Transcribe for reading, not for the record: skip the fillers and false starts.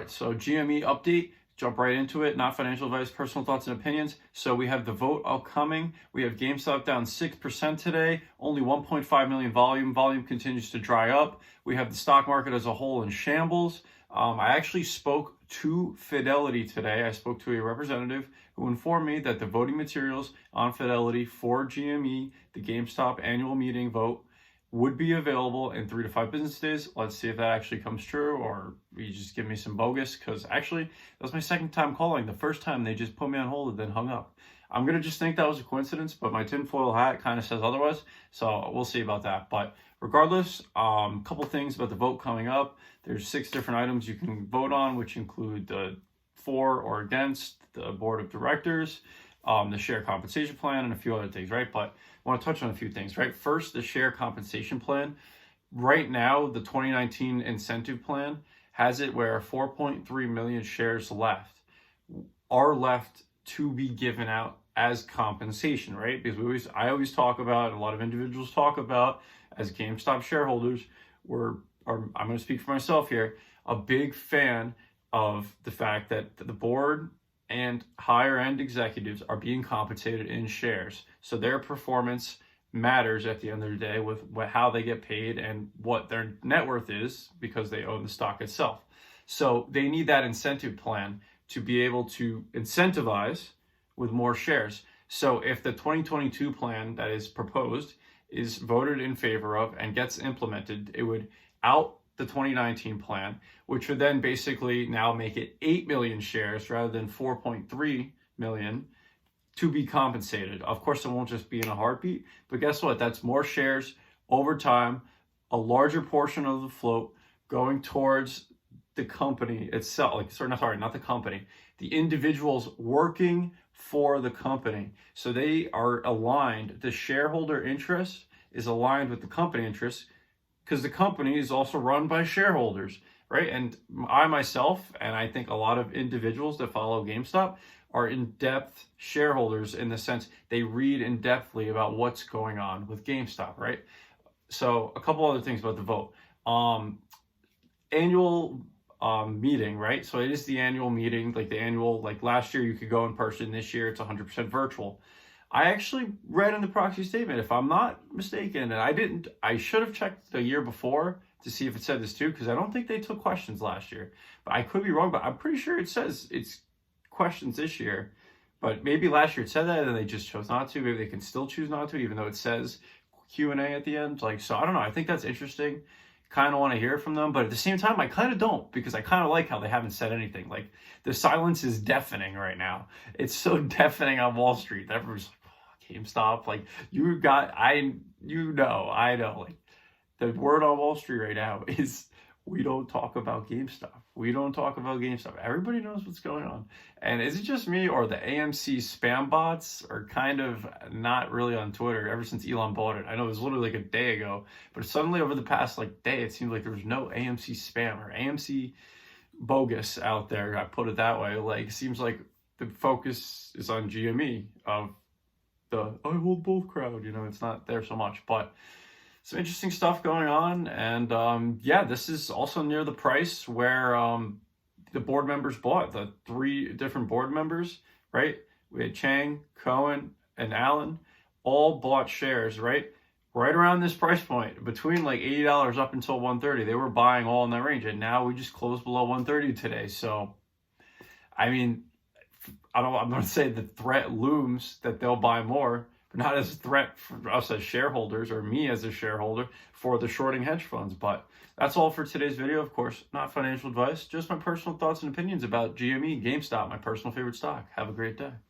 right, so GME update, jump right into it. Not financial advice, personal thoughts and opinions. So we have the vote upcoming. We have GameStop down 6% today, only 1.5 million volume. Volume continues to dry up. We have the stock market as a whole in shambles. I actually spoke to Fidelity today. I spoke to a representative who informed me that the voting materials on Fidelity for GME, the GameStop annual meeting vote, would be available in 3 to 5 business days. Let's see if that actually comes true, or you just give me some bogus, because actually that was my second time calling. The first time they just put me on hold and then hung up. I'm gonna just think that was a coincidence, but my tinfoil hat kind of says otherwise, so we'll see about that. But regardless, a couple things about the vote coming up. There's 6 different items you can vote on, which include the for or against the board of directors, the share compensation plan, and a few other things, right? But I want to touch on a few things, right? First, the share compensation plan. Right now, the 2019 incentive plan has it where 4.3 million shares left are left to be given out as compensation, right? Because I always talk about, and a lot of individuals talk about, as GameStop shareholders, I'm going to speak for myself here, a big fan of the fact that the board and higher end executives are being compensated in shares. So their performance matters at the end of the day with how they get paid and what their net worth is, because they own the stock itself. So they need that incentive plan to be able to incentivize with more shares. So if the 2022 plan that is proposed is voted in favor of and gets implemented, it would out the 2019 plan, which would then basically now make it 8 million shares rather than 4.3 million to be compensated. Of course, it won't just be in a heartbeat, but guess what? That's more shares over time, a larger portion of the float going towards the company itself. Not the company, the individuals working for the company. So they are aligned. The shareholder interest is aligned with the company interest, because the company is also run by shareholders, right? And I myself, and I think a lot of individuals that follow GameStop, are in-depth shareholders in the sense they read in-depthly about what's going on with GameStop, right? So a couple other things about the vote. Annual meeting, right? So it is the annual meeting, like last year you could go in person, this year it's 100% virtual. I actually read in the proxy statement, if I'm not mistaken, and I should have checked the year before to see if it said this too, because I don't think they took questions last year. But I could be wrong, but I'm pretty sure it says it's questions this year. But maybe last year it said that and they just chose not to. Maybe they can still choose not to, even though it says Q&A at the end. So I don't know. I think that's interesting. Kind of want to hear from them, but at the same time, I kind of don't, because I kind of like how they haven't said anything. Like, the silence is deafening right now. It's so deafening on Wall Street that everyone's like, GameStop, like I know, like the word on Wall Street right now is we don't talk about GameStop. We don't talk about GameStop. Everybody knows what's going on. And is it just me, or the AMC spam bots are kind of not really on Twitter ever since Elon bought it? I know it was literally like a day ago, but suddenly over the past day, it seemed like there was no AMC spam or AMC bogus out there. I put it that way. Like, it seems like the focus is on GME of the I hold both crowd, it's not there so much. But some interesting stuff going on. And yeah, this is also near the price where the board members bought. The 3 different board members, right? We had Chang, Cohen, and Allen all bought shares, right around this price point, between like $80 up until $130. They were buying all in that range, and now we just closed below $130 today. So I mean, I'm going to say the threat looms that they'll buy more, but not as a threat for us as shareholders, or me as a shareholder, for the shorting hedge funds. But that's all for today's video. Of course, not financial advice, just my personal thoughts and opinions about GME, GameStop, my personal favorite stock. Have a great day.